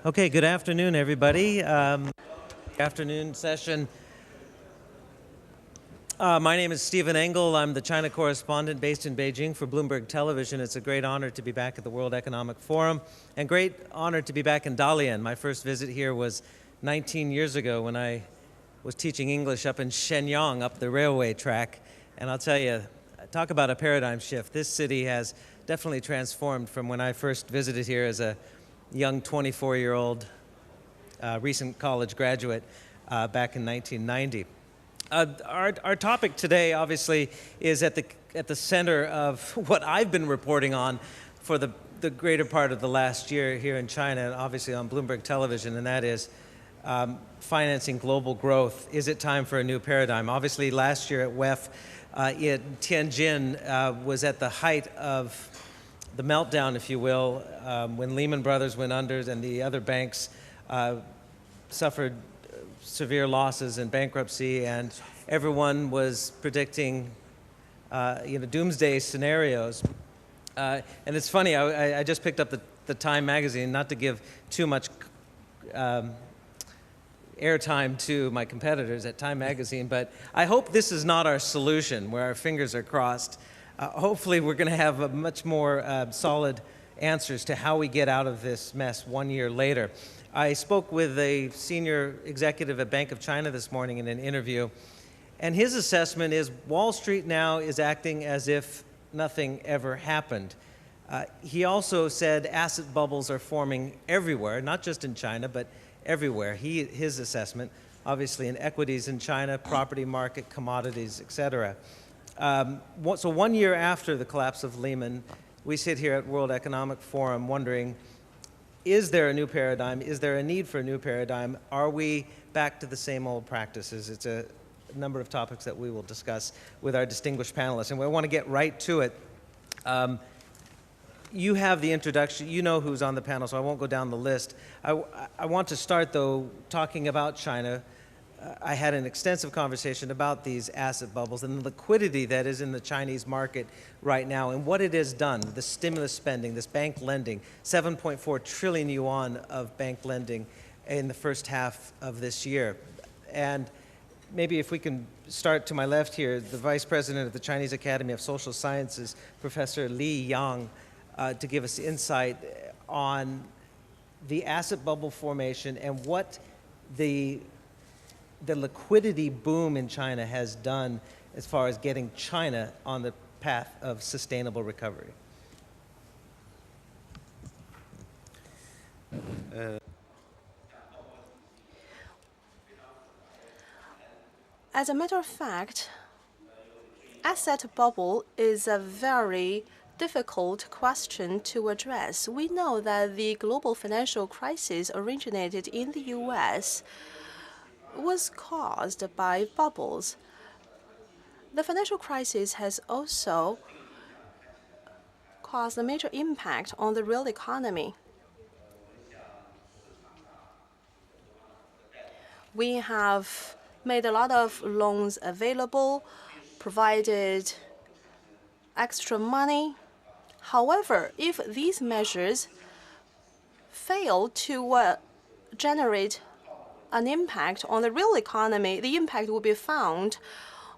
Okay, good afternoon, everybody. Afternoon session. My name is Stephen Engel. I'm the China correspondent based in Beijing for Bloomberg Television. It's a great honor to be back at the World Economic Forum and great honor to be back in Dalian. My first visit here was 19 years ago when I was teaching English up in Shenyang, up the railway track. And I'll tell you, talk about a paradigm shift. This city has definitely transformed from when I first visited here as a young 24-year-old recent college graduate back in 1990. Our topic today, obviously, is at the center of what I've been reporting on for the greater part of the last year here in China, and obviously on Bloomberg Television, and that is financing global growth. Is it time for a new paradigm? Obviously, last year at WEF, Tianjin was at the height of the meltdown, if you will, when Lehman Brothers went under and the other banks suffered severe losses and bankruptcy, and everyone was predicting doomsday scenarios. And it's funny, I just picked up the Time magazine, not to give too much airtime to my competitors at Time magazine, but I hope this is not our solution where our fingers are crossed. Hopefully we're going to have a much more solid answers to how we get out of this mess 1 year later. I spoke with a senior executive at Bank of China this morning in an interview, and his assessment is Wall Street now is acting as if nothing ever happened. He also said asset bubbles are forming everywhere, not just in China, but everywhere. His assessment, obviously in equities in China, property market, commodities, et cetera. So 1 year after the collapse of Lehman, we sit here at World Economic Forum wondering, is there a new paradigm? Is there a need for a new paradigm? Are we back to the same old practices? It's a number of topics that we will discuss with our distinguished panelists, and we want to get right to it. You have the introduction. You know who's on the panel, so I won't go down the list. I want to start, though, talking about China. I had an extensive conversation about these asset bubbles and the liquidity that is in the Chinese market right now and what it has done, the stimulus spending, this bank lending, 7.4 trillion yuan of bank lending in the first half of this year. And maybe if we can start to my left here, the Vice President of the Chinese Academy of Social Sciences, Professor Li Yang, to give us insight on the asset bubble formation and what the liquidity boom in China has done as far as getting China on the path of sustainable recovery. As a matter of fact, asset bubble is a very difficult question to address. We know that the global financial crisis originated in the US was caused by bubbles. The financial crisis has also caused a major impact on the real economy. We have made a lot of loans available, provided extra money. However, if these measures fail to generate an impact on the real economy, the impact will be found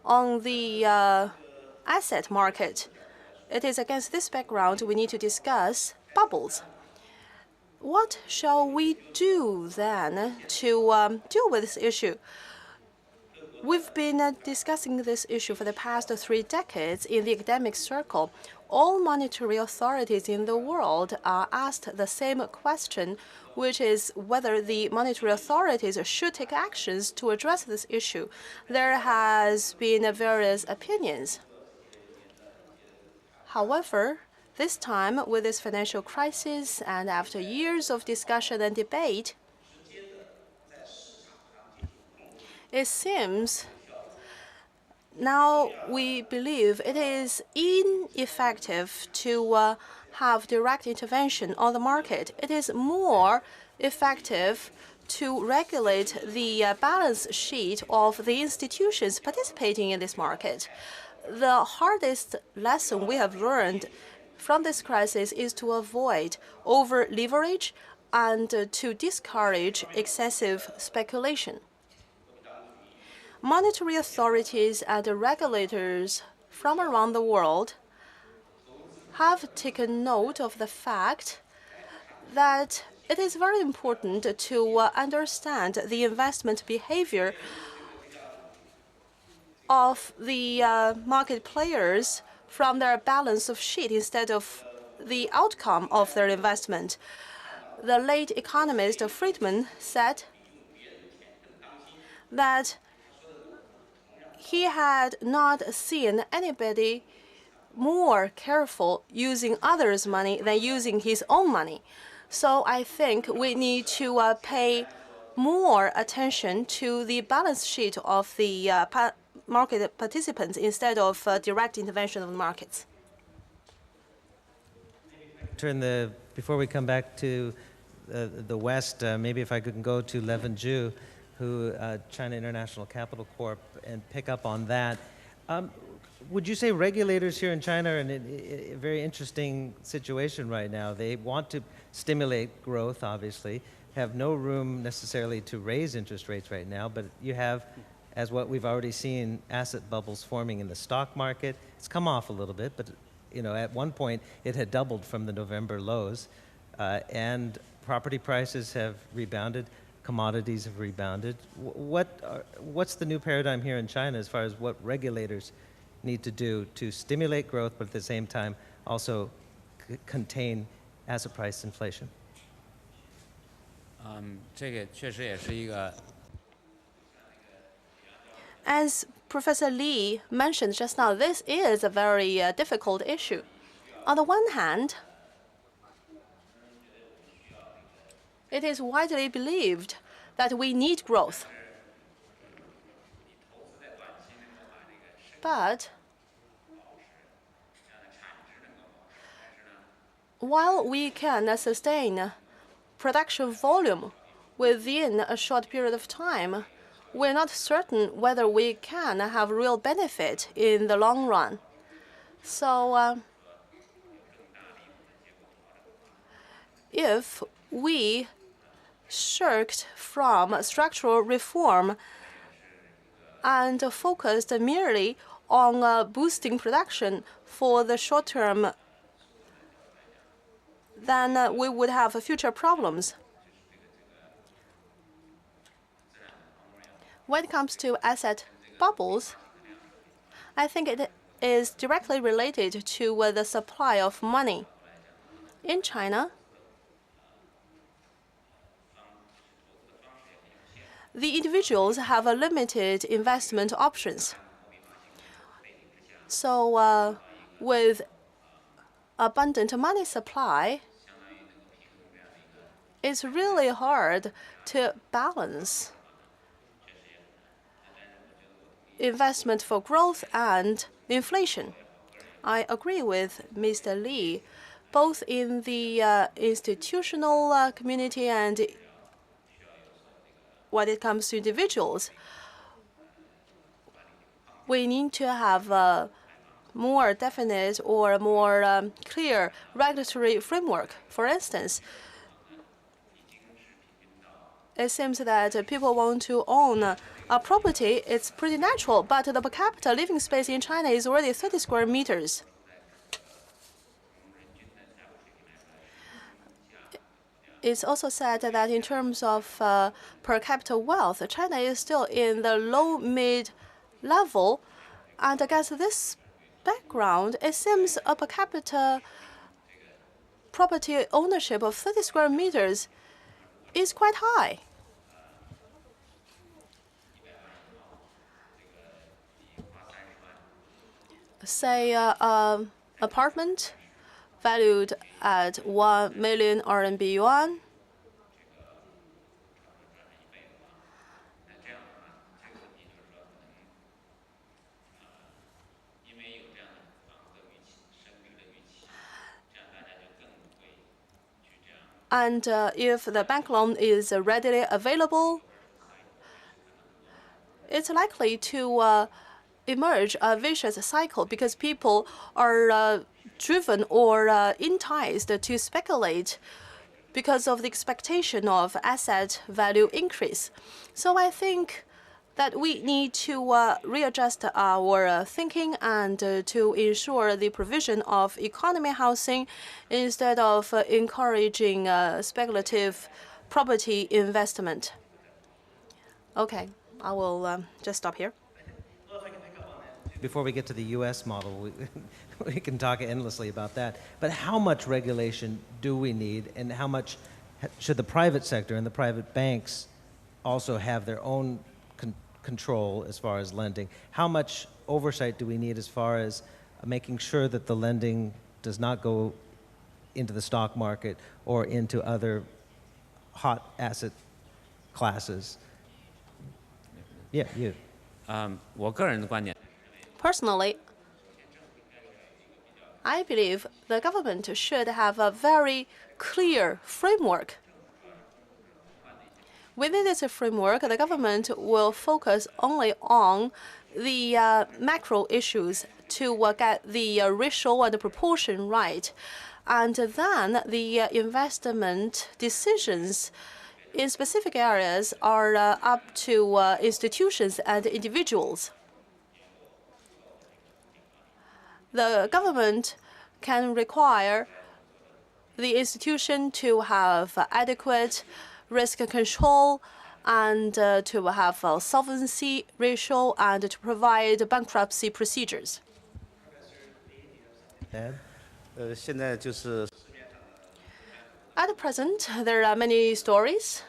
on the asset market. It is against this background we need to discuss bubbles. What shall we do then to deal with this issue? We've been discussing this issue for the past 3 decades in the academic circle. All monetary authorities in the world are asked the same question, which is whether the monetary authorities should take actions to address this issue. There has been various opinions. However, this time, with this financial crisis and after years of discussion and debate, it seems now we believe it is ineffective to have direct intervention on the market. It is more effective to regulate the balance sheet of the institutions participating in this market. The hardest lesson we have learned from this crisis is to avoid over-leverage, and to discourage excessive speculation. Monetary authorities and regulators from around the world have taken note of the fact that it is very important to understand the investment behavior of the market players from their balance of sheet instead of the outcome of their investment. The late economist Friedman said that he had not seen anybody more careful using others' money than using his own money. So I think we need to pay more attention to the balance sheet of the market participants instead of direct intervention of the markets. Before we come back to the West, maybe if I could go to Levin Zhu, who China International Capital Corp, and pick up on that. Would you say regulators here in China are in a very interesting situation right now? They want to stimulate growth, obviously, have no room necessarily to raise interest rates right now, but you have, as what we've already seen, asset bubbles forming in the stock market. It's come off a little bit, but at one point it had doubled from the November lows, and property prices have rebounded, commodities have rebounded. What's the new paradigm here in China as far as what regulators need to do to stimulate growth, but at the same time also contain asset price inflation? 这个确实也是一个 As Professor Li mentioned just now, this is a very difficult issue. On the one hand, it is widely believed that we need growth. But while we can sustain production volume within a short period of time, we're not certain whether we can have real benefit in the long run. So if we shirked from structural reform and focused merely on boosting production for the short term, then we would have future problems. When it comes to asset bubbles, I think it is directly related to the supply of money. In China, the individuals have a limited investment options. So with abundant money supply, it's really hard to balance investment for growth and inflation. I agree with Mr. Li, both in the institutional community and when it comes to individuals. We need to have a more definite or more clear regulatory framework. For instance, it seems that people want to own a property. It's pretty natural, but the per capita living space in China is already 30 square meters. It's also said that in terms of per capita wealth, China is still in the low-mid level, and against this background, it seems a per capita property ownership of 30 square meters is quite high. Say apartment valued at 1 million RMB yuan. And if the bank loan is readily available, it's likely to emerge a vicious cycle because people are driven or enticed to speculate because of the expectation of asset value increase. So I think that we need to readjust our thinking and to ensure the provision of economy housing instead of encouraging speculative property investment. Okay, I will just stop here. Before we get to the U.S. model, we can talk endlessly about that. But how much regulation do we need, and how much should the private sector and the private banks also have their own control as far as lending? How much oversight do we need as far as making sure that the lending does not go into the stock market or into other hot asset classes? Yeah, you. 我个人的观点， Personally, I believe the government should have a very clear framework. Within this framework, the government will focus only on the macro issues to get the ratio and the proportion right. And then the investment decisions in specific areas are up to institutions and individuals. The government can require the institution to have adequate risk control and to have a solvency ratio and to provide bankruptcy procedures. At present, there are many stories.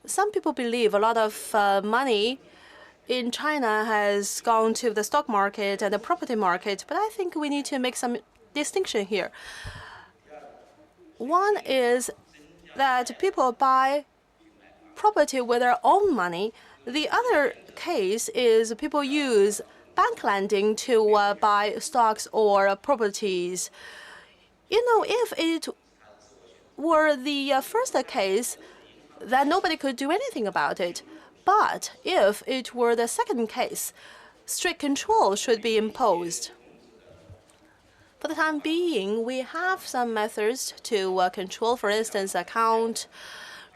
Some people believe a lot of money in China has gone to the stock market and the property market, but I think we need to make some distinction here. One is that people buy property with their own money. The other case is people use bank lending to buy stocks or properties. You know, if it were the first case, then nobody could do anything about it. But if it were the second case, strict control should be imposed. For the time being, we have some methods to control, for instance, account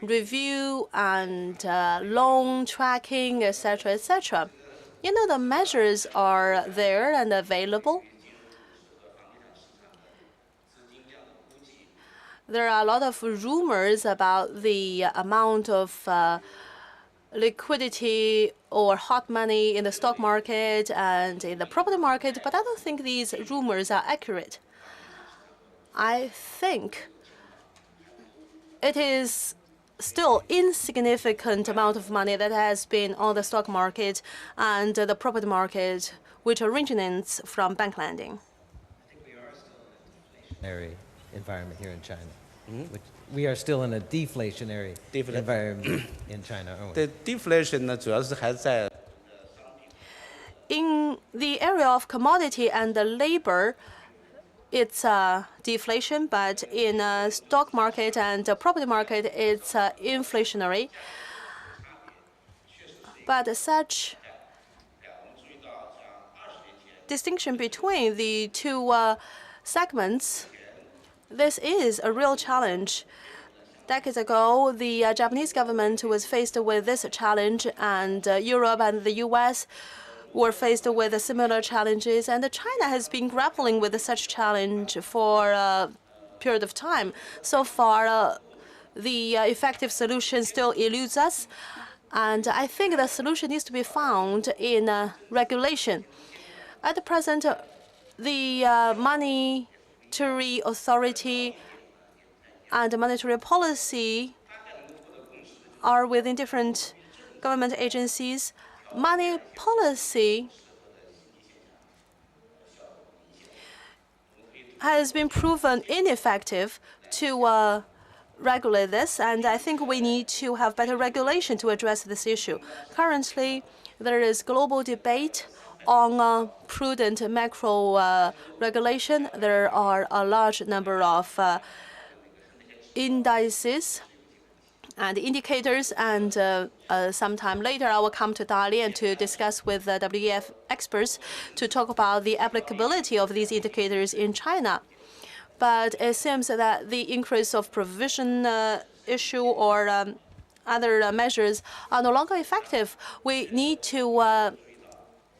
review and loan tracking, etc., etc. You know, the measures are there and available. There are a lot of rumors about the amount of liquidity or hot money in the stock market and in the property market, but I don't think these rumors are accurate. I think it is still insignificant amount of money that has been on the stock market and the property market, which originates from bank lending. I think we are still in an environment here in China. Which we are still in a deflationary environment in China, aren't we? The deflation 呢，主要是还在 In the area of commodity and the labor, it's deflation, but in stock market and the property market, it's inflationary. But such distinction between the two segments, this is a real challenge. Decades ago, the Japanese government was faced with this challenge, and Europe and the US were faced with similar challenges, and China has been grappling with such challenge for a period of time. So far, the effective solution still eludes us, and I think the solution needs to be found in regulation. At present, the monetary authority and monetary policy are within different government agencies. Money policy has been proven ineffective to regulate this, and I think we need to have better regulation to address this issue. Currently, there is global debate on prudent macro regulation. There are a large number of indices and indicators, and sometime later I will come to Dalian to discuss with the WEF experts to talk about the applicability of these indicators in China. But it seems that the increase of provision issue or other measures are no longer effective. We need to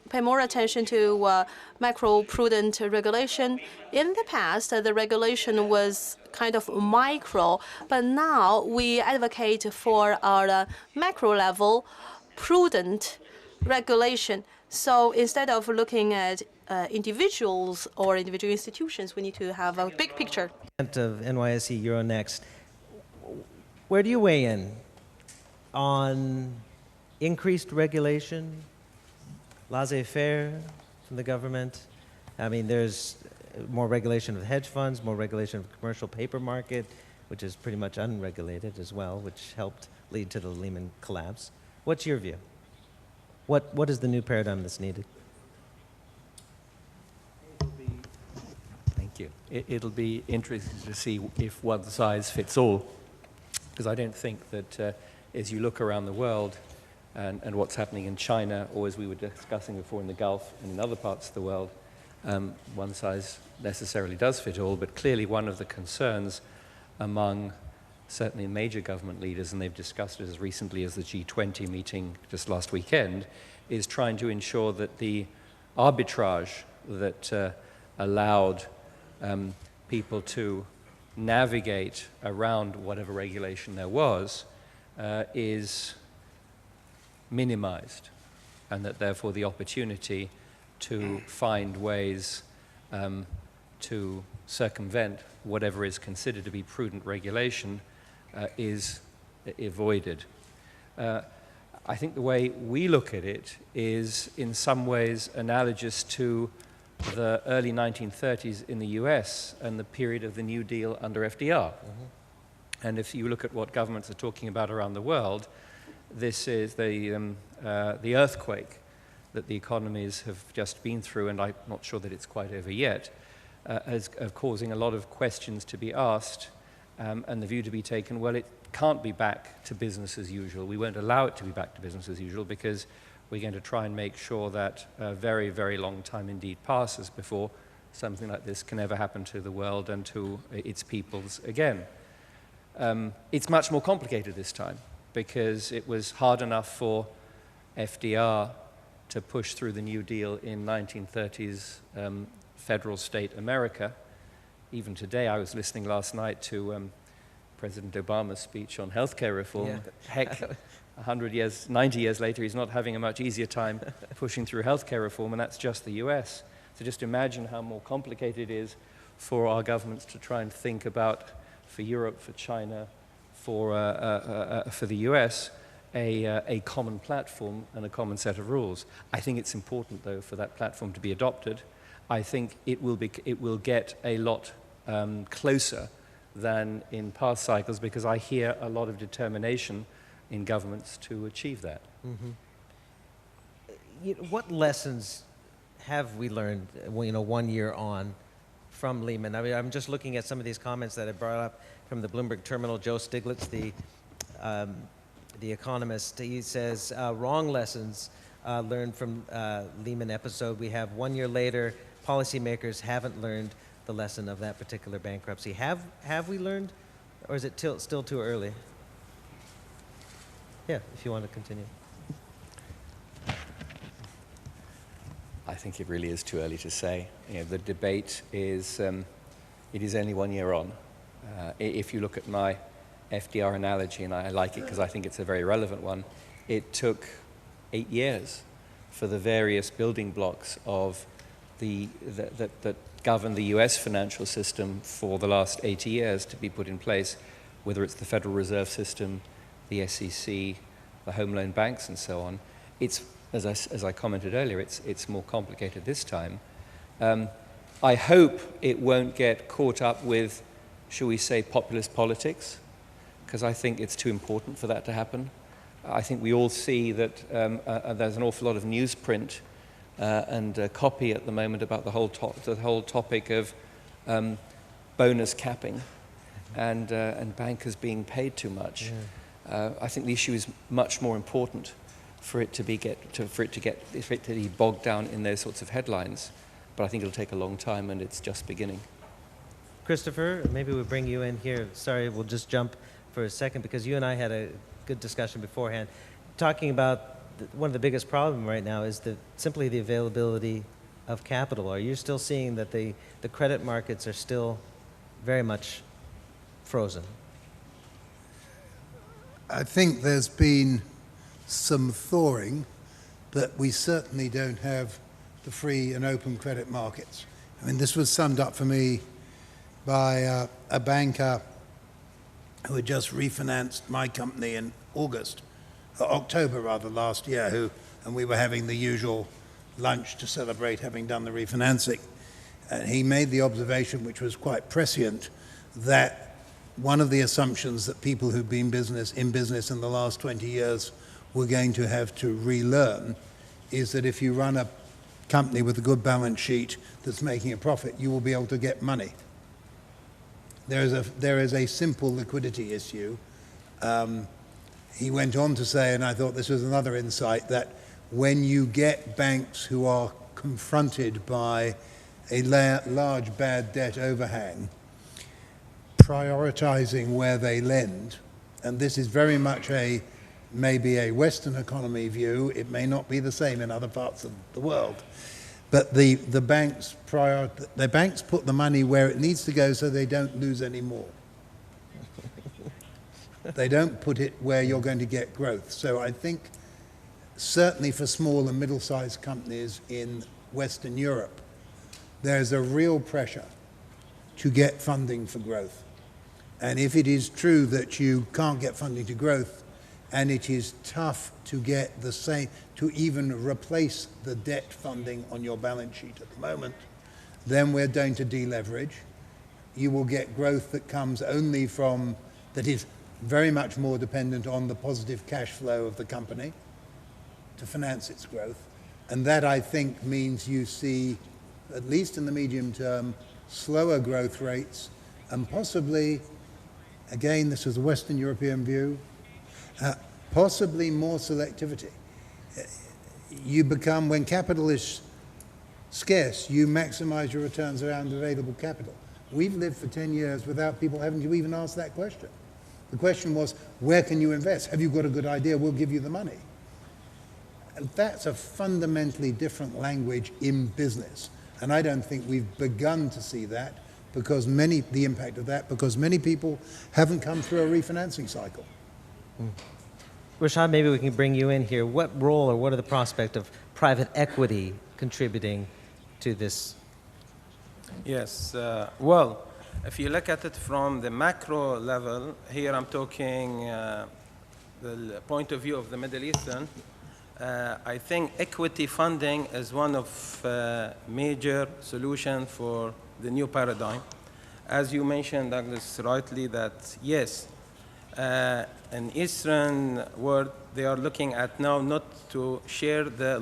pay more attention to macro-prudent regulation. In the past, the regulation was kind of micro, but now we advocate for our macro-level prudent regulation. So instead of looking at individuals or individual institutions, we need to have a big picture. Of NYSE Euronext, where do you weigh in on increased regulation, laissez-faire from the government? I mean, there's more regulation of hedge funds, more regulation of the commercial paper market, which is pretty much unregulated as well, which helped lead to the Lehman collapse. What's your view? What is the new paradigm that's needed? Thank you. It'll be interesting to see if one size fits all, because I don't think that as you look around the world and what's happening in China, or as we were discussing before in the Gulf and in other parts of the world, one size necessarily does fit all, but clearly one of the concerns among certainly major government leaders, and they've discussed it as recently as the G20 meeting just last weekend, is trying to ensure that the arbitrage that allowed people to navigate around whatever regulation there was is minimized, and that therefore the opportunity to find ways to circumvent whatever is considered to be prudent regulation is avoided. I think the way we look at it is in some ways analogous to the early 1930s in the US and the period of the New Deal under FDR. And if you look at what governments are talking about around the world, this is the earthquake that the economies have just been through, and I'm not sure that it's quite over yet, as causing a lot of questions to be asked and the view to be taken, well, it can't be back to business as usual. We won't allow it to be back to business as usual because we're going to try and make sure that a very, very long time indeed passes before something like this can ever happen to the world and to its peoples again. It's much more complicated this time because it was hard enough for FDR to push through the New Deal in 1930s federal state America. Even today, I was listening last night to President Obama's speech on healthcare reform. Yeah. Heck, 100 years, 90 years later, he's not having a much easier time pushing through healthcare reform, and that's just the US. So just imagine how more complicated it is for our governments to try and think about, for Europe, for China, for the US, a common platform and a common set of rules. I think it's important, though, for that platform to be adopted. I think it will get a lot closer than in past cycles because I hear a lot of determination in governments to achieve that. What lessons have we learned, 1 year on from Lehman? I mean, I'm just looking at some of these comments that I brought up from the Bloomberg terminal. Joe Stiglitz, the economist, he says, wrong lessons learned from Lehman episode. We have 1 year later, policymakers haven't learned the lesson of that particular bankruptcy. Have we learned, or is it still too early? Yeah, if you want to continue. I think it really is too early to say. The debate is, it is only 1 year on. If you look at my FDR analogy, and I like it because I think it's a very relevant one, it took 8 years for the various building blocks of that govern the US financial system for the last 80 years to be put in place, whether it's the Federal Reserve System, the SEC, the home loan banks, and so on. It's, as I commented earlier, it's more complicated this time. I hope it won't get caught up with, shall we say, populist politics, because I think it's too important for that to happen. I think we all see that there's an awful lot of newsprint and copy at the moment about the whole topic of bonus capping and bankers being paid too much. Yeah. I think the issue is much more important for it to be bogged down in those sorts of headlines. But I think it'll take a long time, and it's just beginning. Christopher, maybe we'll bring you in here. Sorry, we'll just jump for a second because you and I had a good discussion beforehand, talking about one of the biggest problems right now is simply the availability of capital. Are you still seeing that the credit markets are still very much frozen? I think there's been some thawing, but we certainly don't have the free and open credit markets. I mean, this was summed up for me by a banker who had just refinanced my company in October last year, and we were having the usual lunch to celebrate having done the refinancing. And he made the observation, which was quite prescient, that one of the assumptions that people who've been in business in the last 20 years were going to have to relearn is that if you run a company with a good balance sheet that's making a profit, you will be able to get money. There is a simple liquidity issue. He went on to say, and I thought this was another insight, that when you get banks who are confronted by a large bad debt overhang, prioritizing where they lend, and this is very much maybe a Western economy view, it may not be the same in other parts of the world, but the banks put the money where it needs to go so they don't lose any more. They don't put it where you're going to get growth. So I think certainly for small and middle-sized companies in Western Europe, there's a real pressure to get funding for growth. And if it is true that you can't get funding to growth, and it is tough to get to even replace the debt funding on your balance sheet at the moment, then we're going to deleverage. You will get growth that comes only that is very much more dependent on the positive cash flow of the company to finance its growth. And that, I think, means you see, at least in the medium term, slower growth rates and possibly, again, this is a Western European view, possibly more selectivity. You become, when capital is scarce, you maximize your returns around available capital. We've lived for 10 years without people having to even ask that question. The question was, where can you invest? Have you got a good idea? We'll give you the money. And that's a fundamentally different language in business. And I don't think we've begun to see that because the impact of that, because many people haven't come through a refinancing cycle. Rashad, maybe we can bring you in here. What role or what are the prospects of private equity contributing to this? Yes, well, if you look at it from the macro level, here I'm talking the point of view of the Middle Eastern, I think equity funding is one of major solutions for the new paradigm. As you mentioned, Douglas, rightly, that yes, in Eastern world, they are looking at now not to share the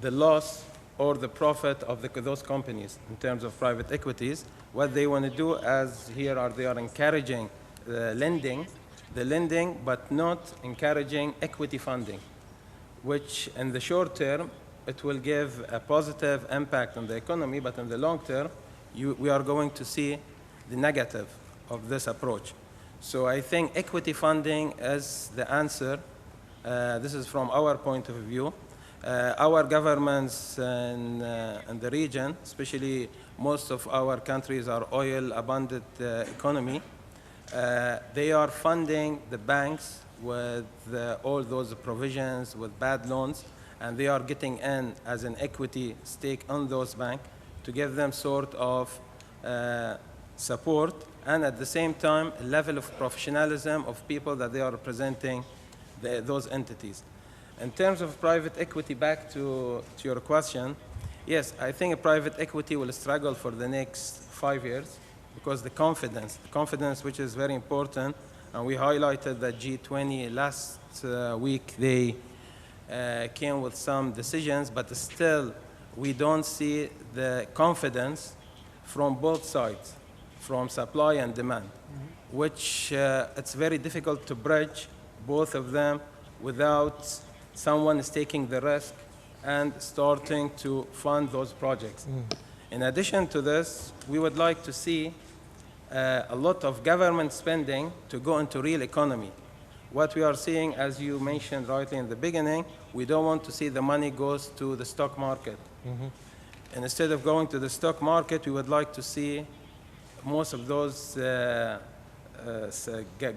loss or the profit of those companies in terms of private equities. What they want to do, as they are encouraging the lending, but not encouraging equity funding, which in the short term, it will give a positive impact on the economy, but in the long term, we are going to see the negative of this approach. So I think equity funding is the answer. This is from our point of view. Our governments in the region, especially most of our countries are oil-abundant economy, they are funding the banks with all those provisions, with bad loans, and they are getting in as an equity stake on those banks to give them sort of support, and at the same time, a level of professionalism of people that they are representing those entities. In terms of private equity, back to your question, yes, I think private equity will struggle for the next 5 years because the confidence which is very important, and we highlighted that G20 last week, they came with some decisions, but still we don't see the confidence from both sides, from supply and demand, which it's very difficult to bridge both of them without someone is taking the risk and starting to fund those projects. In addition to this, we would like to see a lot of government spending to go into real economy. What we are seeing, as you mentioned rightly in the beginning, we don't want to see the money goes to the stock market. And instead of going to the stock market, we would like to see most of those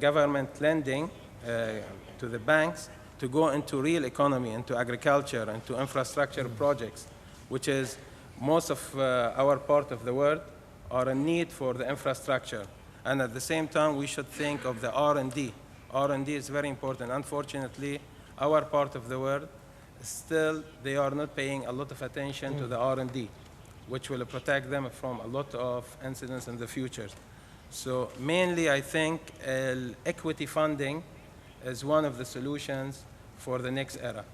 government lending to the banks to go into real economy, into agriculture, into infrastructure projects, which is most of our part of the world are in need for the infrastructure. And at the same time, we should think of the R&D. R&D is very important. Unfortunately, our part of the world, still, they are not paying a lot of attention to the R&D, which will protect them from a lot of incidents in the future. So mainly, I think equity funding is one of the solutions for the next era.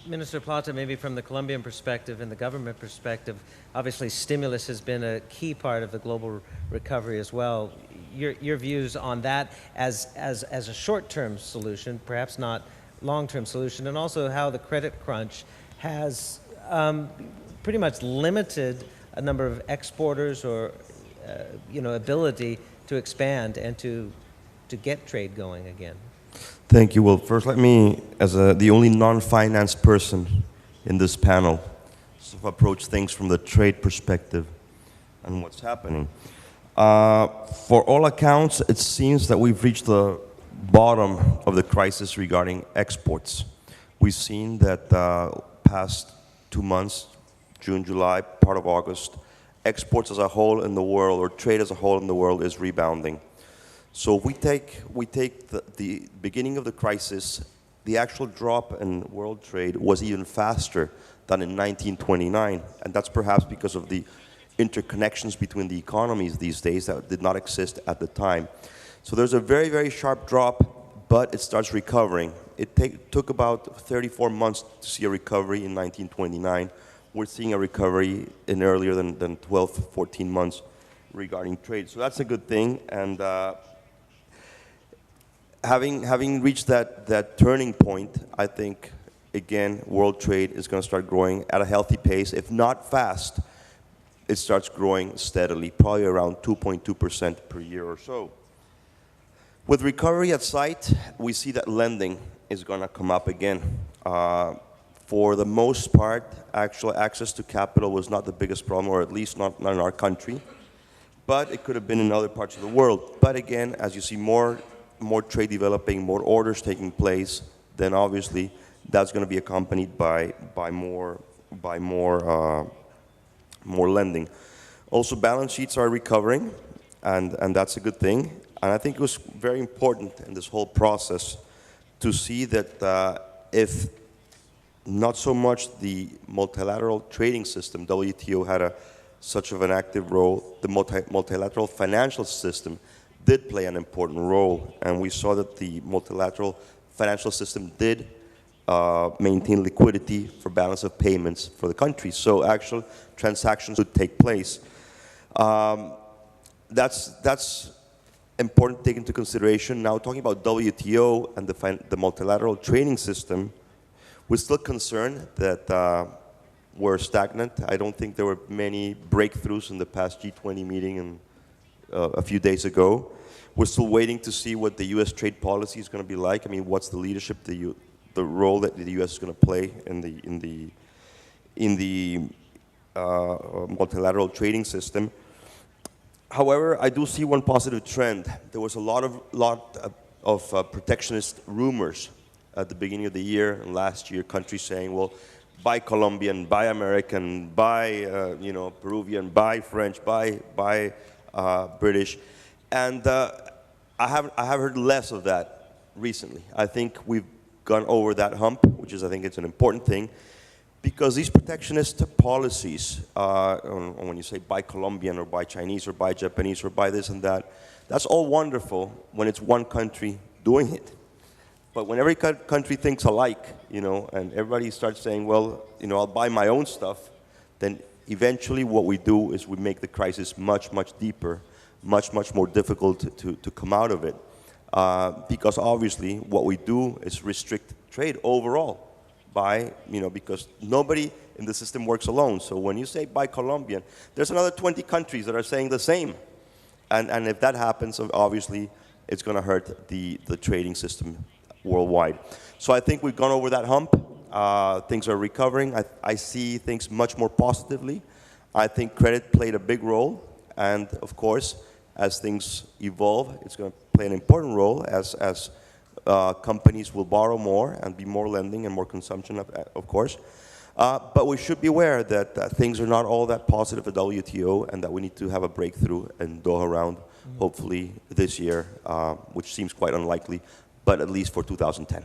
Minister Plata, maybe from the Colombian perspective and the government perspective, obviously stimulus has been a key part of the global recovery as well. Your views on that as a short-term solution, perhaps not long-term solution, and also how the credit crunch has pretty much limited a number of exporters or ability to expand and to get trade going again. Thank you. Well, first let me, as the only non-finance person in this panel, sort of approach things from the trade perspective and what's happening. For all accounts, it seems that we've reached the bottom of the crisis regarding exports. We've seen that past 2 months, June, July, part of August, exports as a whole in the world, or trade as a whole in the world, is rebounding. So we take the beginning of the crisis, the actual drop in world trade was even faster than in 1929, and that's perhaps because of the interconnections between the economies these days that did not exist at the time. So there's a very, very sharp drop, but it starts recovering. It took about 34 months to see a recovery in 1929. We're seeing a recovery in earlier than 12, 14 months regarding trade. So that's a good thing, and having reached that turning point, I think, again, world trade is going to start growing at a healthy pace. If not fast, it starts growing steadily, probably around 2.2% per year or so. With recovery at sight, we see that lending is going to come up again. For the most part, actual access to capital was not the biggest problem, or at least not in our country, but it could have been in other parts of the world. But again, as you see more trade developing, more orders taking place, then obviously that's going to be accompanied by more lending. Also, balance sheets are recovering, and that's a good thing. And I think it was very important in this whole process to see that if not so much the multilateral trading system, WTO had such of an active role, the multilateral financial system did play an important role, and we saw that the multilateral financial system did maintain liquidity for balance of payments for the country. So actual transactions would take place. That's important to take into consideration. Now, talking about WTO and the multilateral trading system, we're still concerned that we're stagnant. I don't think there were many breakthroughs in the past G20 meeting a few days ago. We're still waiting to see what the U.S. trade policy is going to be like. I mean, what's the leadership, the role that the U.S. is going to play in the multilateral trading system. However, I do see one positive trend. There was a lot of protectionist rumors at the beginning of the year and last year. Countries saying, "Well, buy Colombian, buy American, buy Peruvian, buy French, buy British," and I have heard less of that recently. I think we've gone over that hump, which is, I think, it's an important thing, because these protectionist policies, when you say buy Colombian or buy Chinese or buy Japanese or buy this and that, that's all wonderful when it's one country doing it. But when every country thinks alike, and everybody starts saying, well, I'll buy my own stuff, then eventually what we do is we make the crisis much, much deeper, much, much more difficult to come out of it. Because obviously what we do is restrict trade overall because nobody in the system works alone. So when you say buy Colombian, there's another 20 countries that are saying the same. And if that happens, obviously, it's going to hurt the trading system worldwide. So I think we've gone over that hump. Things are recovering. I see things much more positively. I think credit played a big role. And of course, as things evolve, it's going to play an important role as companies will borrow more and be more lending and more consumption, of course. But we should be aware that things are not all that positive at WTO and that we need to have a breakthrough in Doha round, hopefully this year, which seems quite unlikely, but at least for 2010.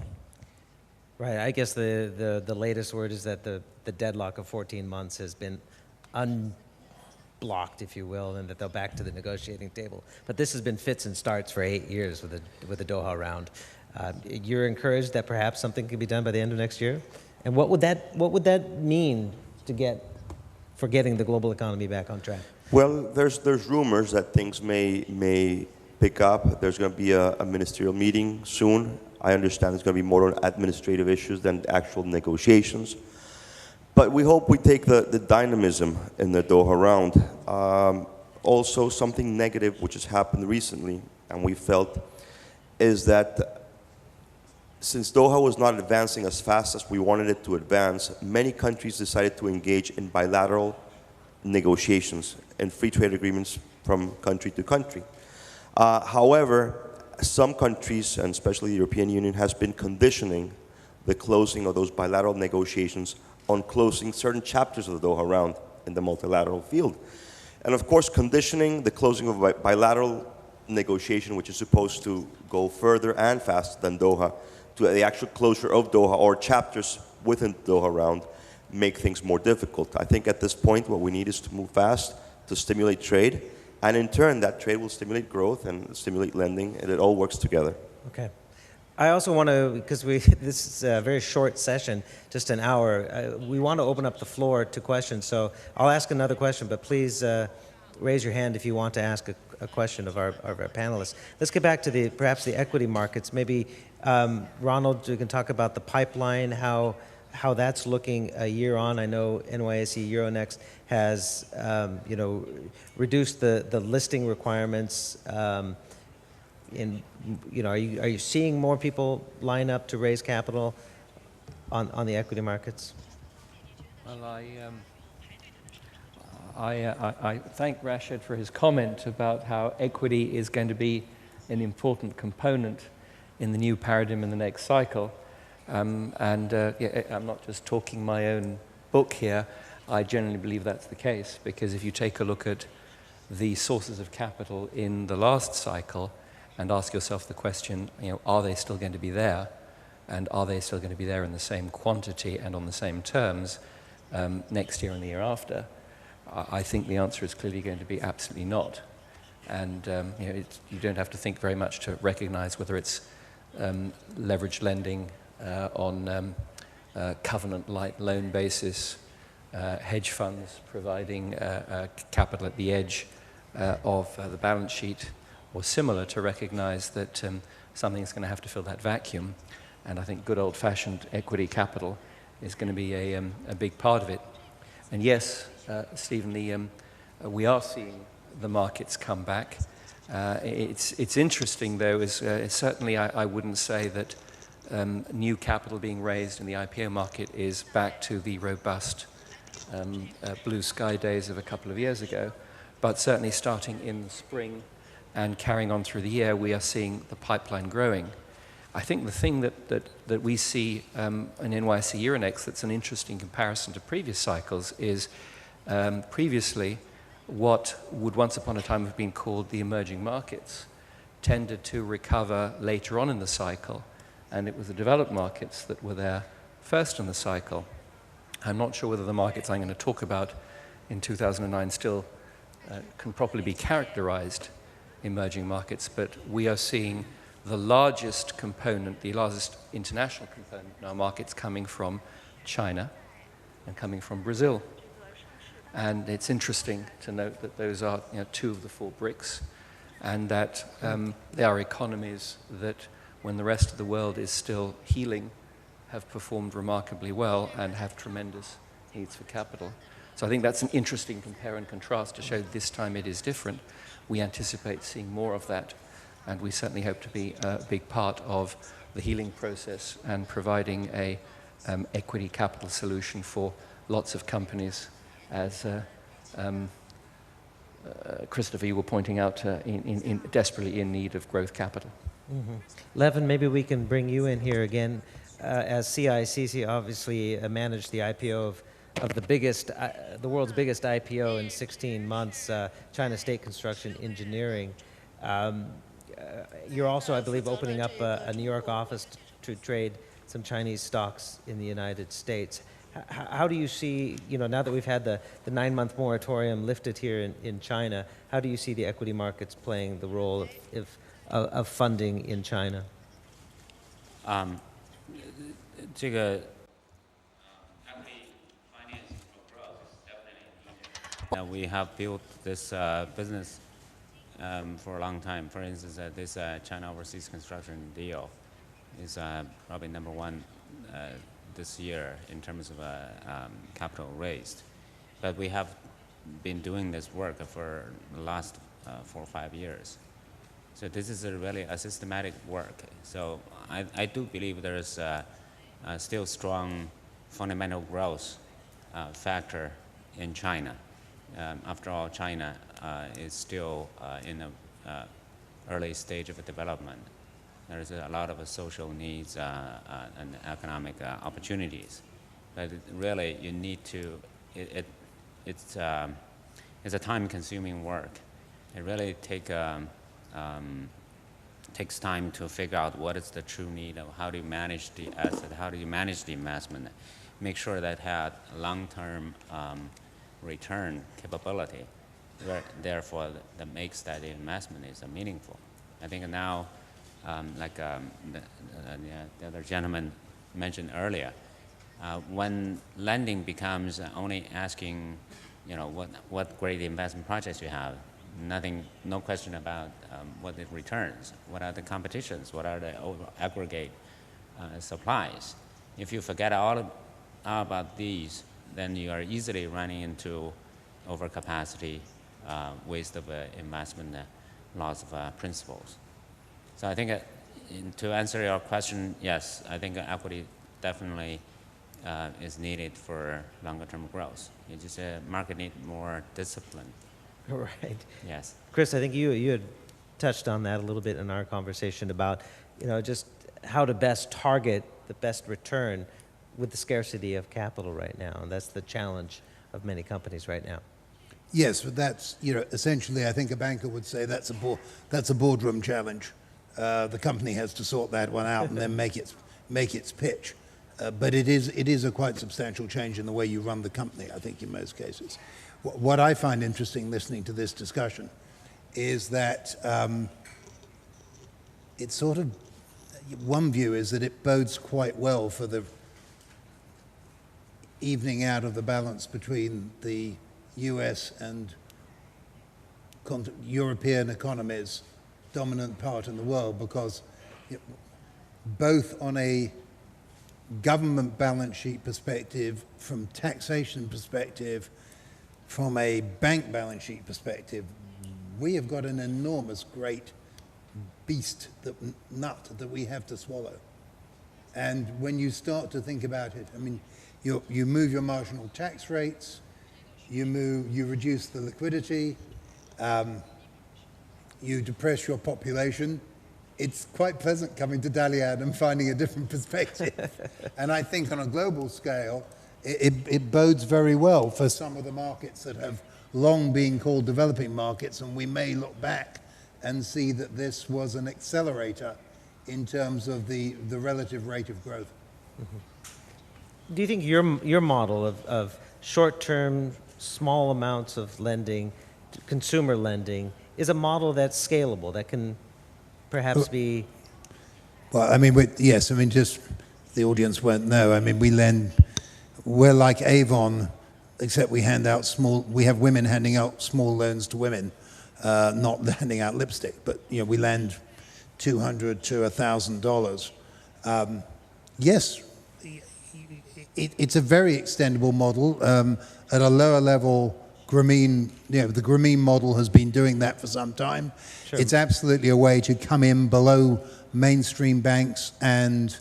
Right. I guess the latest word is that the deadlock of 14 months has been unblocked, if you will, and that they're back to the negotiating table. But this has been fits and starts for 8 years with the Doha round. You're encouraged that perhaps something can be done by the end of next year? And what would that mean for getting the global economy back on track? Well, there's rumors that things may pick up. There's going to be a ministerial meeting soon. I understand it's going to be more on administrative issues than actual negotiations. But we hope we take the dynamism in the Doha round. Also, something negative which has happened recently, and we felt, is that since Doha was not advancing as fast as we wanted it to advance, many countries decided to engage in bilateral negotiations and free trade agreements from country to country. However, some countries, and especially the European Union, has been conditioning the closing of those bilateral negotiations on closing certain chapters of the Doha round in the multilateral field. And of course, conditioning the closing of a bilateral negotiation, which is supposed to go further and faster than Doha, to the actual closure of Doha or chapters within the Doha round, make things more difficult. I think at this point what we need is to move fast to stimulate trade, and in turn that trade will stimulate growth and stimulate lending, and it all works together. Okay. I also want to, because this is a very short session, just an hour, we want to open up the floor to questions. So I'll ask another question, but please raise your hand if you want to ask a question of our panelists. Let's get back to perhaps the equity markets. Maybe Ronald, you can talk about the pipeline, how that's looking a year on. I know NYSE Euronext has reduced the listing requirements. Are you seeing more people line up to raise capital on the equity markets? Well, I thank Rashad for his comment about how equity is going to be an important component in the new paradigm in the next cycle. I'm not just talking my own book here. I generally believe that's the case, because if you take a look at the sources of capital in the last cycle and ask yourself the question, are they still going to be there? And are they still going to be there in the same quantity and on the same terms next year and the year after? I think the answer is clearly going to be absolutely not. And you don't have to think very much to recognize whether it's leveraged lending on covenant-light loan basis, hedge funds providing capital at the edge of the balance sheet, or similar, to recognize that something's going to have to fill that vacuum. And I think good old-fashioned equity capital is going to be a big part of it. And yes, Stephen, we are seeing the markets come back. It's interesting, though, is certainly I wouldn't say that new capital being raised in the IPO market is back to the robust blue sky days of a couple of years ago, but certainly starting in the spring and carrying on through the year, we are seeing the pipeline growing. I think the thing that we see in NYSE Euronext that's an interesting comparison to previous cycles is previously what would once upon a time have been called the emerging markets tended to recover later on in the cycle, and it was the developed markets that were there first in the cycle. I'm not sure whether the markets I'm going to talk about in 2009 still can properly be characterized emerging markets, but we are seeing the largest component, the largest international component in our markets coming from China and coming from Brazil. And it's interesting to note that those are two of the four BRICS, and that they are economies that, when the rest of the world is still healing, have performed remarkably well and have tremendous needs for capital. So I think that's an interesting compare and contrast to show this time it is different. We anticipate seeing more of that, and we certainly hope to be a big part of the healing process and providing a equity capital solution for lots of companies, as Christopher, you were pointing out, desperately in need of growth capital. Mm-hmm. Levin, maybe we can bring you in here again. As CICC obviously managed the IPO of the world's biggest IPO in 16 months, China State Construction Engineering. You're also, I believe, opening up a New York office to trade some Chinese stocks in the United States. How do you see, now that we've had the 9-month moratorium lifted here in China, how do you see the equity markets playing the role of funding in China? 这个 equity finance for growth is definitely needed. We have built this business for a long time. For instance, this China overseas construction deal is probably number one this year in terms of capital raised. But we have been doing this work for the last 4 or 5 years. So this is really a systematic work. So I do believe there is still strong fundamental growth factor in China. After all, China is still in an early stage of development. There's a lot of social needs and economic opportunities. But really, you need to, it's a time-consuming work. It really takes time to figure out what is the true need of how do you manage the asset, how do you manage the investment, make sure that had long-term return capability, therefore that makes that investment is meaningful. I think now, like the other gentleman mentioned earlier, when lending becomes only asking, what great investment projects you have, no question about what it returns, what are the competitions, what are the aggregate supplies. If you forget all about these, then you are easily running into overcapacity, waste of investment, loss of principles. So I think to answer your question, yes, I think equity definitely is needed for longer-term growth. It's just market need more discipline. Right. Yes. Chris, I think you had touched on that a little bit in our conversation about, just how to best target the best return with the scarcity of capital right now. And that's the challenge of many companies right now. Yes, but that's, essentially, I think a banker would say that's a boardroom challenge. The company has to sort that one out and then make its pitch. But it is a quite substantial change in the way you run the company, I think, in most cases. What I find interesting listening to this discussion is that it's sort of, one view is that it bodes quite well for the evening out of the balance between the US and European economies, dominant part in the world, because both on a government balance sheet perspective, from taxation perspective, from a bank balance sheet perspective, we have got an enormous great beast, nut that we have to swallow. And when you start to think about it, I mean, you move your marginal tax rates, you reduce the liquidity, you depress your population. It's quite pleasant coming to Dalian and finding a different perspective. And I think on a global scale, it bodes very well for some of the markets that have long been called developing markets, and we may look back and see that this was an accelerator in terms of the relative rate of growth. Mm-hmm. Do you think your model of short-term, small amounts of lending, consumer lending, is a model that's scalable, that can perhaps be... Well, I mean, yes, I mean, just the audience won't know. I mean, we're like Avon, except we have women handing out small loans to women, not handing out lipstick, but, we lend $200 to $1,000. Yes, it's a very extendable model. At a lower level, Grameen, the Grameen model has been doing that for some time. Sure. It's absolutely a way to come in below mainstream banks, and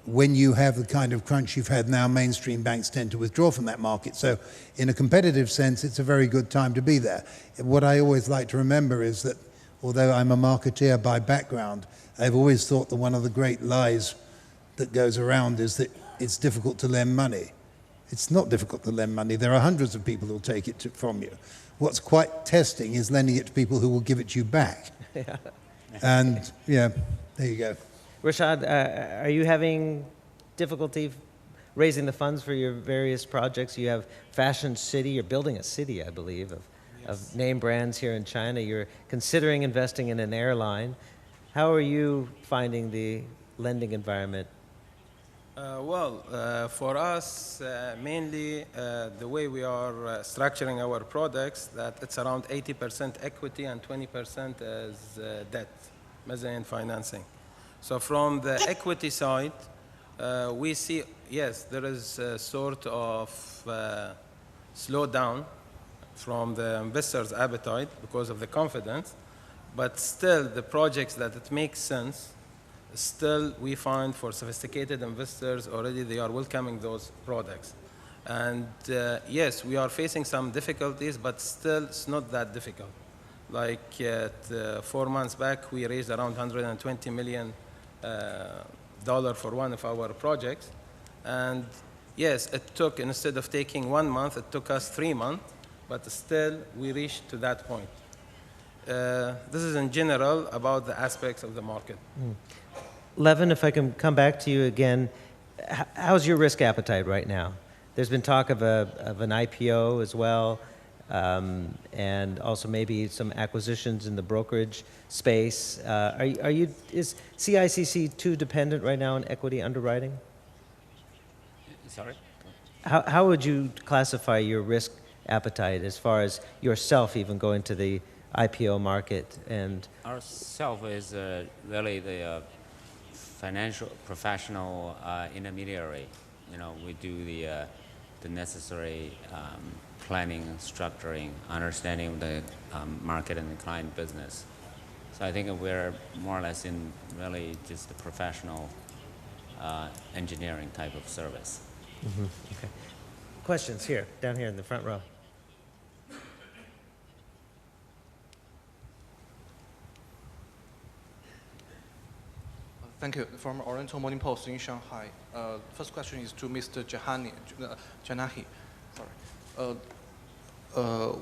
when you have the kind of crunch you've had now, mainstream banks tend to withdraw from that market. So in a competitive sense, it's a very good time to be there. What I always like to remember is that although I'm a marketeer by background, I've always thought that one of the great lies that goes around is that it's difficult to lend money. It's not difficult to lend money. There are hundreds of people who will take it from you. What's quite testing is lending it to people who will give it you back. Yeah. And yeah, there you go. Rashad, are you having difficulty raising the funds for your various projects? You have Fashion City. You're building a city, I believe, of name brands here in China. You're considering investing in an airline. How are you finding the lending environment? For us, mainly the way we are structuring our products, that it's around 80% equity and 20% as debt, mezzanine financing. So from the equity side, we see, yes, there is a sort of slowdown from the investors' appetite because of the confidence, but still the projects that it makes sense, still we find for sophisticated investors already they are welcoming those products. And yes, we are facing some difficulties, but still it's not that difficult. Like 4 months back, we raised around $120 million for one of our projects. And yes, it took, instead of taking 1 month, it took us 3 months, but still we reached to that point. This is in general about the aspects of the market. Levin, if I can come back to you again, how's your risk appetite right now? There's been talk of an IPO as well, and also maybe some acquisitions in the brokerage space. Is CICC too dependent right now on equity underwriting? Sorry? How would you classify your risk appetite as far as yourself even going to the IPO market? And Ourself is really the financial professional intermediary. You know, we do the necessary planning, structuring, understanding of the market and the client business. So I think we're more or less in really just the professional engineering type of service. Mm-hmm. Okay. Questions here, down here in the front row. Thank you. From Oriental Morning Post in Shanghai. First question is to Mr. Janahi. Sorry.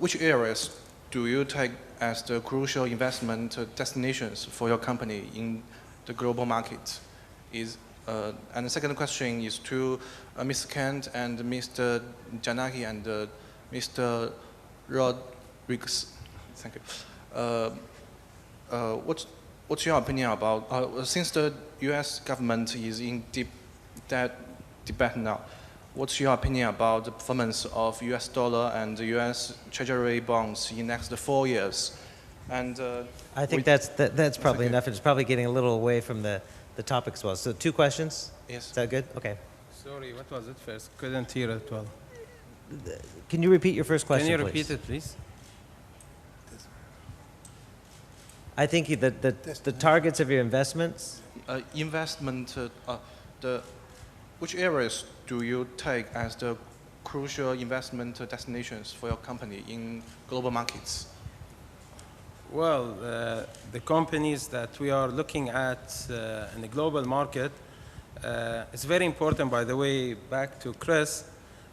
Which areas do you take as the crucial investment destinations for your company in the global market? And the second question is to Mr. Kent and Mr. Janahi and Mr. Rodrigues. Thank you. What's your opinion about, since the US government is in deep debt debate now, what's your opinion about the performance of US dollar and the US Treasury bonds in the next 4 years? And I think that's probably enough. It's probably getting a little away from the topic as well. So 2 questions? Yes. Is that good? Okay. Sorry, what was it first? Couldn't hear it well. Can you repeat your first question, Can you please? repeat it, please? I think the targets of your investments. Which areas do you take as the crucial investment destinations for your company in global markets? Well, the companies that we are looking at in the global market, it's very important, by the way, back to Chris,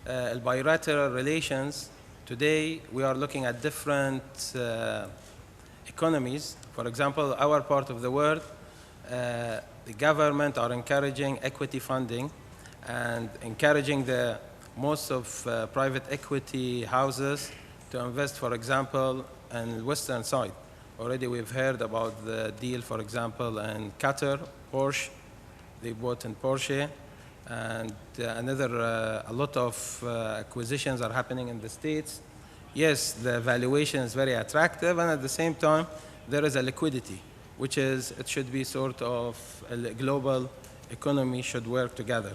bilateral relations. Today, we are looking at different economies. For example, our part of the world, the government are encouraging equity funding and encouraging the most of private equity houses to invest, for example, in the western side. Already we've heard about the deal, for example, in Qatar, Porsche. They bought in Porsche. And a lot of acquisitions are happening in the States. Yes, the valuation is very attractive, and at the same time, there is a liquidity, which is, it should be sort of a global economy should work together.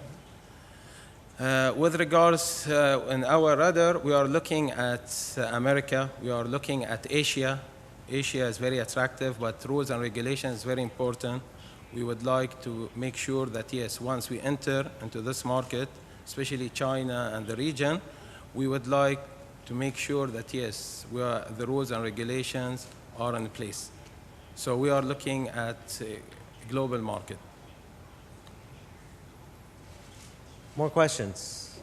With regards in our radar, we are looking at America, we are looking at Asia. Asia is very attractive, but rules and regulations is very important. We would like to make sure that, yes, once we enter into this market, especially China and the region, we would like to make sure that, yes, the rules and regulations are in place. So we are looking at a global market. More questions?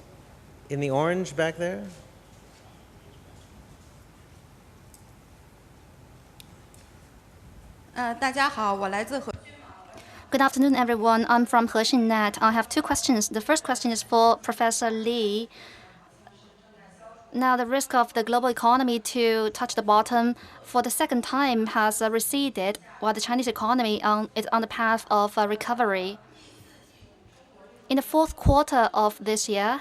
In the orange back there? Good afternoon, everyone. I'm from HeXinNet. I have two questions. The first question is for Professor Li. Now, the risk of the global economy to touch the bottom for the second time has receded, while the Chinese economy is on the path of recovery. In the fourth quarter of this year,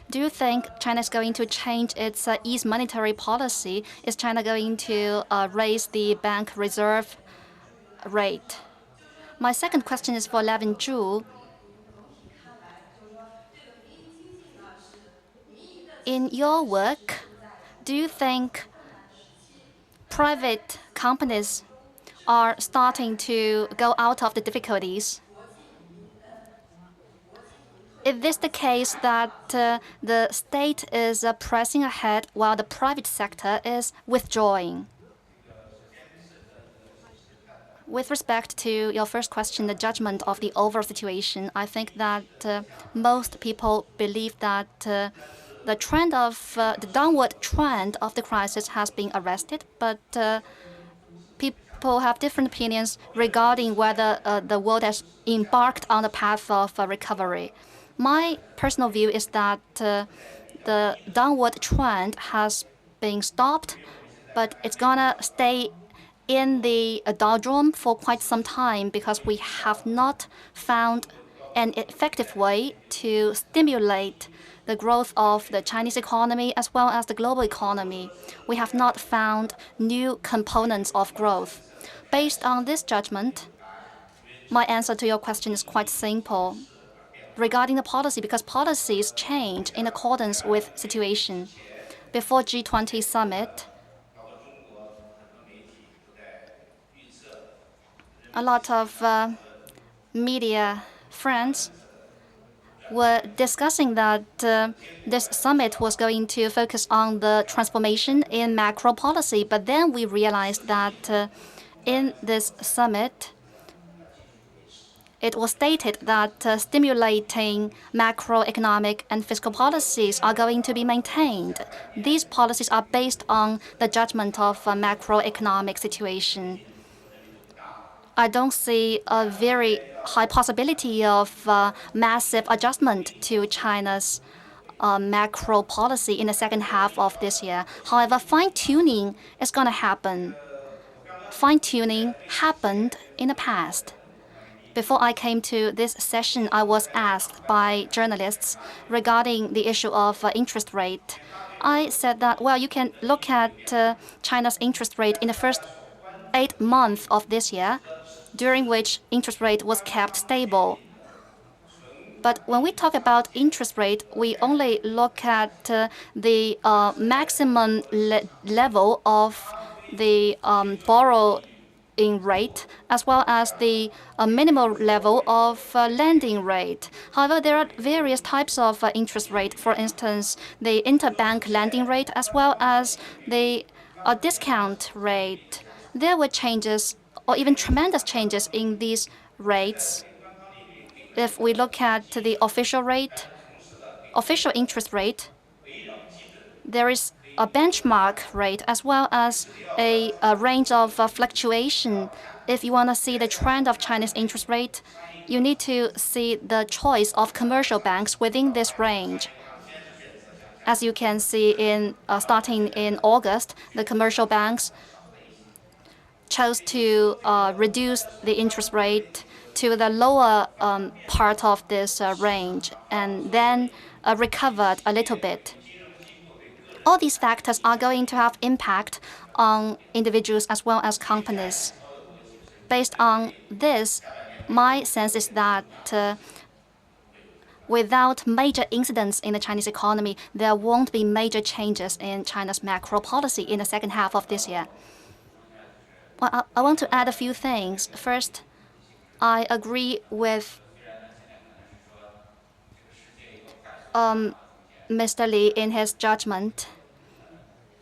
do you think China is going to change its ease monetary policy? Is China going to raise the bank reserve rate? My second question is for Levin Zhu. In your work, do you think private companies are starting to go out of the difficulties? Is this the case that the state is pressing ahead while the private sector is withdrawing? With respect to your first question, the judgment of the overall situation, I think that most people believe that the trend of the downward trend of the crisis has been arrested, but people have different opinions regarding whether the world has embarked on the path of recovery. My personal view is that the downward trend has been stopped, but it's gonna stay in the doldrum for quite some time because we have not found an effective way to stimulate the growth of the Chinese economy as well as the global economy. We have not found new components of growth. Based on this judgment, my answer to your question is quite simple. Regarding the policy, because policies change in accordance with situation. Before G20 summit, a lot of media friends were discussing that this summit was going to focus on the transformation in macro policy, but then we realized that in this summit, it was stated that stimulating macroeconomic and fiscal policies are going to be maintained. These policies are based on the judgment of a macroeconomic situation. I don't see a very high possibility of massive adjustment to China's macro policy in the second half of this year. However, fine-tuning is going to happen. Fine-tuning happened in the past. Before I came to this session, I was asked by journalists regarding the issue of interest rate. I said that, well, you can look at China's interest rate in the first 8 months of this year, during which interest rate was kept stable. But when we talk about interest rate, we only look at the maximum level of the borrowing rate as well as the minimal level of lending rate. However, there are various types of interest rate. For instance, the interbank lending rate as well as the discount rate. There were changes or even tremendous changes in these rates. If we look at the official interest rate, there is a benchmark rate as well as a range of fluctuation. If you want to see the trend of China's interest rate, you need to see the choice of commercial banks within this range. As you can see, starting in August, the commercial banks chose to reduce the interest rate to the lower part of this range and then recovered a little bit. All these factors are going to have impact on individuals as well as companies. Based on this, my sense is that without major incidents in the Chinese economy, there won't be major changes in China's macro policy in the second half of this year. Well, I want to add a few things. First, I agree with Mr. Li in his judgment.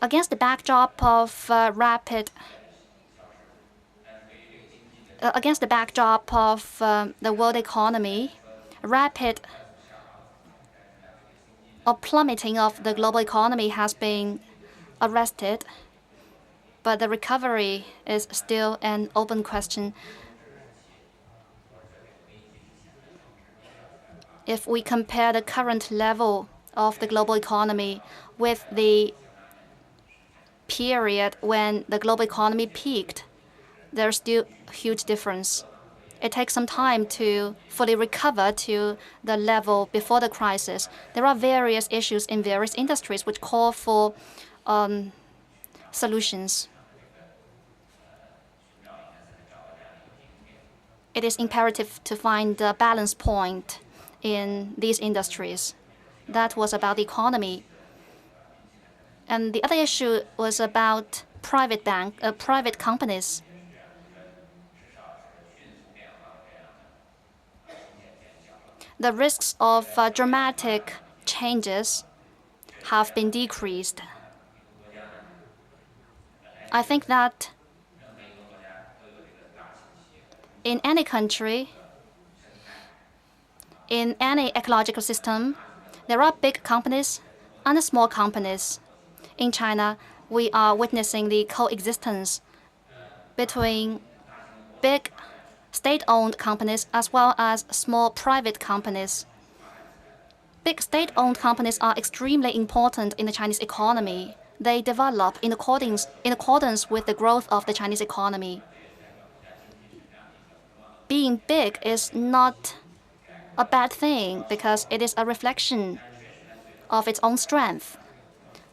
Against the backdrop of the world economy, rapid or plummeting of the global economy has been arrested, but the recovery is still an open question. If we compare the current level of the global economy with the period when the global economy peaked, there's still a huge difference. It takes some time to fully recover to the level before the crisis. There are various issues in various industries which call for solutions. It is imperative to find a balance point in these industries. That was about the economy. And the other issue was about private companies. The risks of dramatic changes have been decreased. I think that in any country, in any ecological system, there are big companies and small companies. In China, we are witnessing the coexistence between big state-owned companies as well as small private companies. Big state-owned companies are extremely important in the Chinese economy. They develop in accordance with the growth of the Chinese economy. Being big is not a bad thing because it is a reflection of its own strength.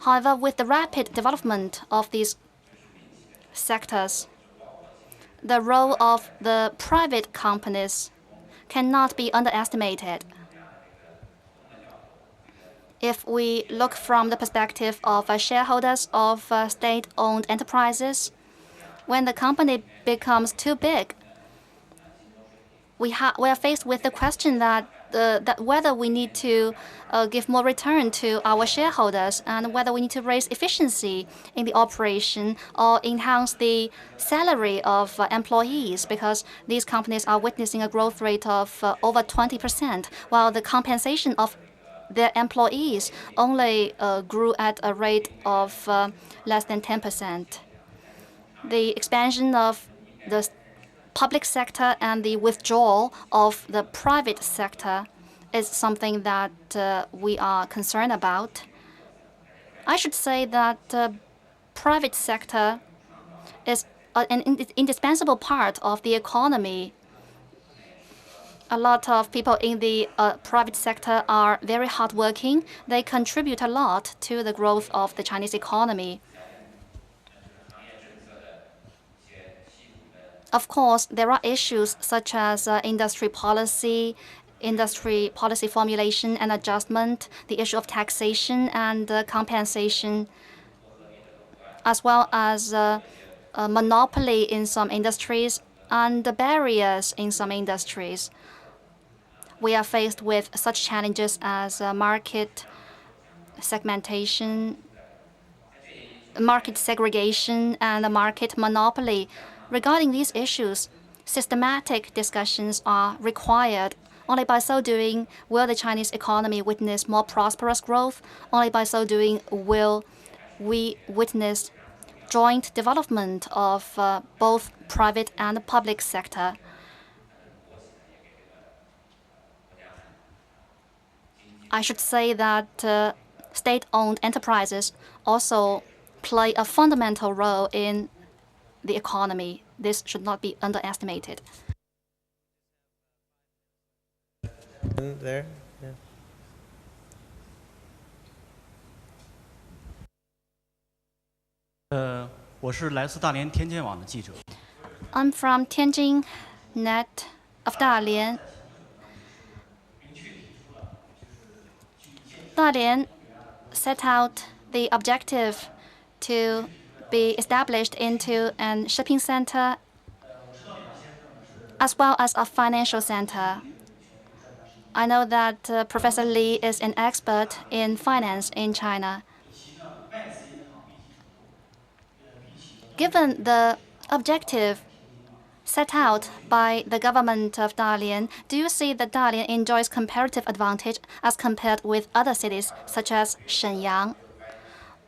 However, with the rapid development of these sectors, the role of the private companies cannot be underestimated. If we look from the perspective of shareholders of state-owned enterprises, when the company becomes too big, we are faced with the question that whether we need to give more return to our shareholders and whether we need to raise efficiency in the operation or enhance the salary of employees, because these companies are witnessing a growth rate of over 20%, while the compensation of their employees only grew at a rate of less than 10%. The expansion of the public sector and the withdrawal of the private sector is something that we are concerned about. I should say that the private sector is an indispensable part of the economy. A lot of people in the private sector are very hardworking. They contribute a lot to the growth of the Chinese economy. Of course, there are issues such as industry policy formulation and adjustment, the issue of taxation and compensation, as well as monopoly in some industries and the barriers in some industries. We are faced with such challenges as market segmentation, market segregation, and market monopoly. Regarding these issues, systematic discussions are required. Only by so doing will the Chinese economy witness more prosperous growth. Only by so doing will we witness joint development of both private and public sector. I should say that state-owned enterprises also play a fundamental role in the economy. This should not be underestimated. There, yeah. 我是来自大连天监网的记者。I'm from Tianjin Net of Dalian. Dalian set out the objective to be established into a shipping center as well as a financial center. I know that Professor Li is an expert in finance in China. Given the objective set out by the government of Dalian, do you see that Dalian enjoys comparative advantage as compared with other cities such as Shenyang?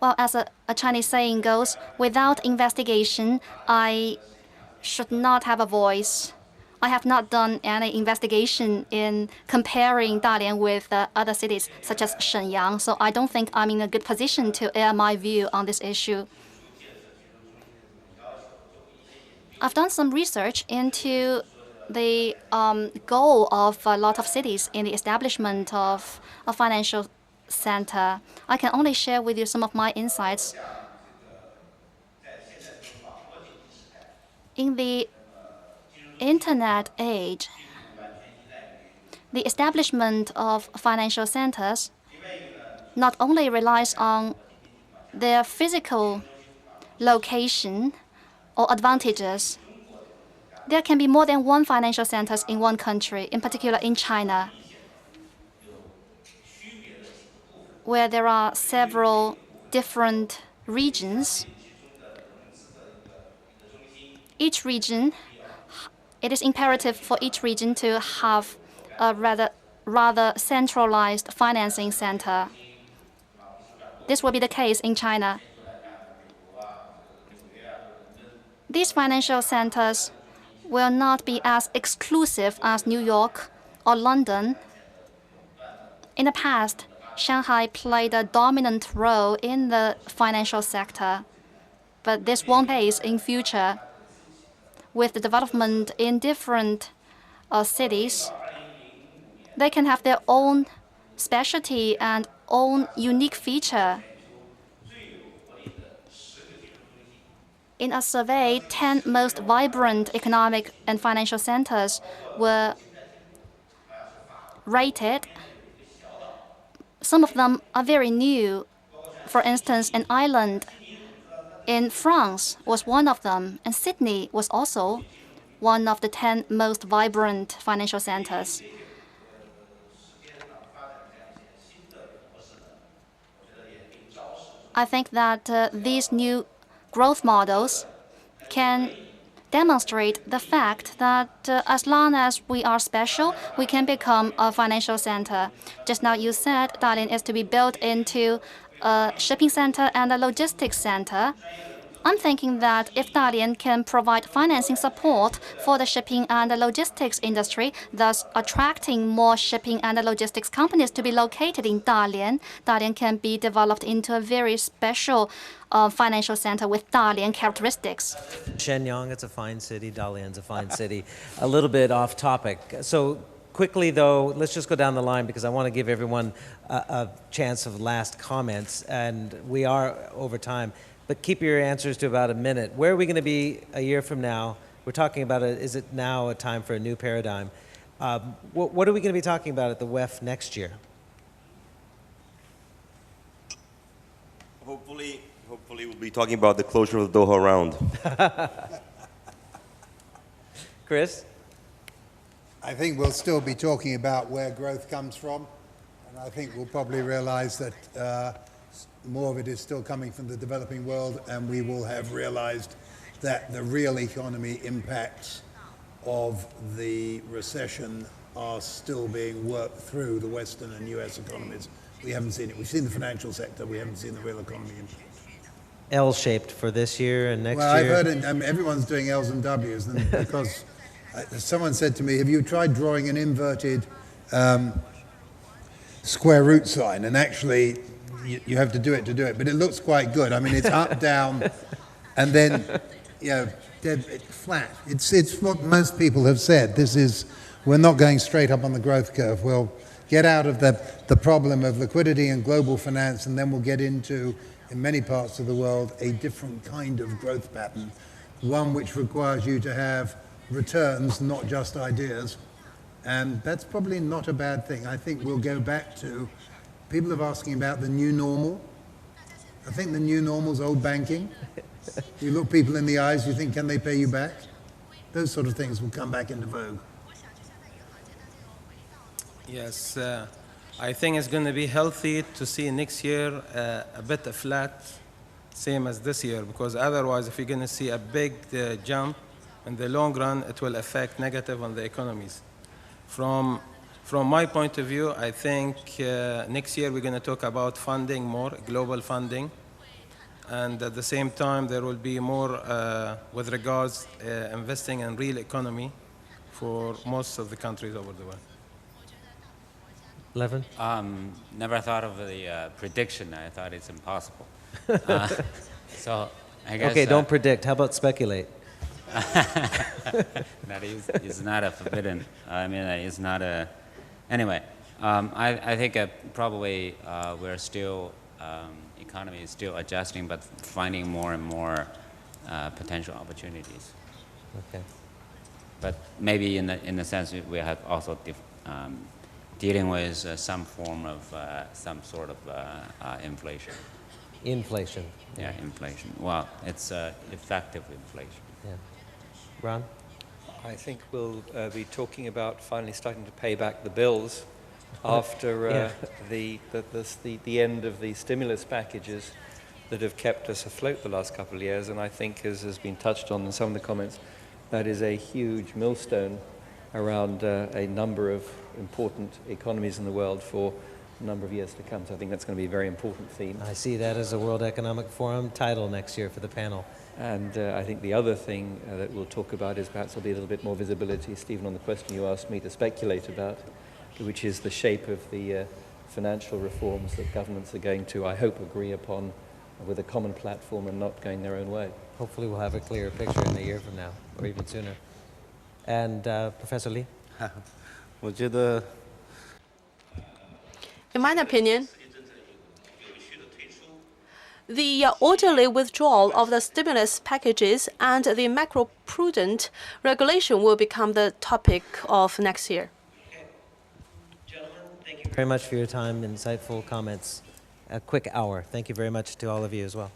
Well, as a Chinese saying goes, without investigation, I should not have a voice. I have not done any investigation in comparing Dalian with other cities such as Shenyang, so I don't think I'm in a good position to air my view on this issue. I've done some research into the goal of a lot of cities in the establishment of a financial center. I can only share with you some of my insights. In the Internet age, the establishment of financial centers not only relies on their physical location or advantages. There can be more than one financial centers in one country, in particular in China, where there are several different regions. Each region, it is imperative for each region to have a rather centralized financing center. This will be the case in China. These financial centers will not be as exclusive as New York or London. In the past, Shanghai played a dominant role in the financial sector, but this won't pace in future. With the development in different cities, they can have their own specialty and own unique feature. In a survey, 10 most vibrant economic and financial centers were rated. Some of them are very new. For instance, an island in France was one of them, and Sydney was also one of the 10 most vibrant financial centers. I think that these new growth models can demonstrate the fact that as long as we are special, we can become a financial center. Just now you said Dalian is to be built into a shipping center and a logistics center. I'm thinking that if Dalian can provide financing support for the shipping and the logistics industry, thus attracting more shipping and logistics companies to be located in Dalian, Dalian can be developed into a very special financial center with Dalian characteristics. Shenyang, it's a fine city. Dalian's a fine city. A little bit off topic. So quickly, though, let's just go down the line because I want to give everyone a chance of last comments, and we are over time. But keep your answers to about a minute. Where are we going to be a year from now? We're talking about is it now a time for a new paradigm? What are we going to be talking about at the WEF next year? Hopefully we'll be talking about the closure of the Doha round. Chris? I think we'll still be talking about where growth comes from, and I think we'll probably realize that more of it is still coming from the developing world, and we will have realized that the real economy impacts of the recession are still being worked through the Western and US economies. We haven't seen it. We've seen the financial sector. We haven't seen the real economy impact. L-shaped for this year and next year? Well, I've heard it, everyone's doing L's and W's, and because someone said to me, have you tried drawing an inverted square root sign? And actually, you have to do it, but it looks quite good. I mean, it's up, down, and then, dead flat. It's what most people have said. We're not going straight up on the growth curve. We'll get out of the problem of liquidity and global finance, and then we'll get into, in many parts of the world, a different kind of growth pattern, one which requires you to have returns, not just ideas. And that's probably not a bad thing. I think we'll go back to People are asking about the new normal. I think the new normal is old banking. You look people in the eyes, you think, can they pay you back? Those sort of things will come back into vogue. Yes, I think it's going to be healthy to see next year a bit flat, same as this year, because otherwise, if you're going to see a big jump in the long run, it will affect negative on the economies. From my point of view, I think next year we're going to talk about funding more, global funding, and at the same time there will be more with regards investing in real economy for most of the countries over the world. Levin? Never thought of the prediction. I thought it's impossible. So I guess. Okay, don't predict. How about speculate? That is not a forbidden. I mean, it's not a. Anyway, I think probably we're still economy is still adjusting, but finding more and more potential opportunities. Okay. But maybe in the sense we have also dealing with some form of some sort of inflation. Inflation. Yeah, inflation. Well, it's effective inflation. Yeah. Ron? I think we'll be talking about finally starting to pay back the bills after the end of the stimulus packages that have kept us afloat the last couple of years. And I think, as has been touched on in some of the comments, that is a huge millstone around a number of important economies in the world for a number of years to come. So I think that's going to be a very important theme. I see that as a World Economic Forum title next year for the panel. And I think the other thing that we'll talk about is perhaps there'll be a little bit more visibility, Stephen, on the question you asked me to speculate about, which is the shape of the financial reforms that governments are going to, I hope, agree upon with a common platform and not going their own way. Hopefully we'll have a clearer picture in a year from now, or even sooner. And Professor Lee? 我觉得 In my opinion, the orderly withdrawal of the stimulus packages and the macro-prudent regulation will become the topic of next year. Very much for your time, insightful comments. A quick hour. Thank you very much to all of you as well.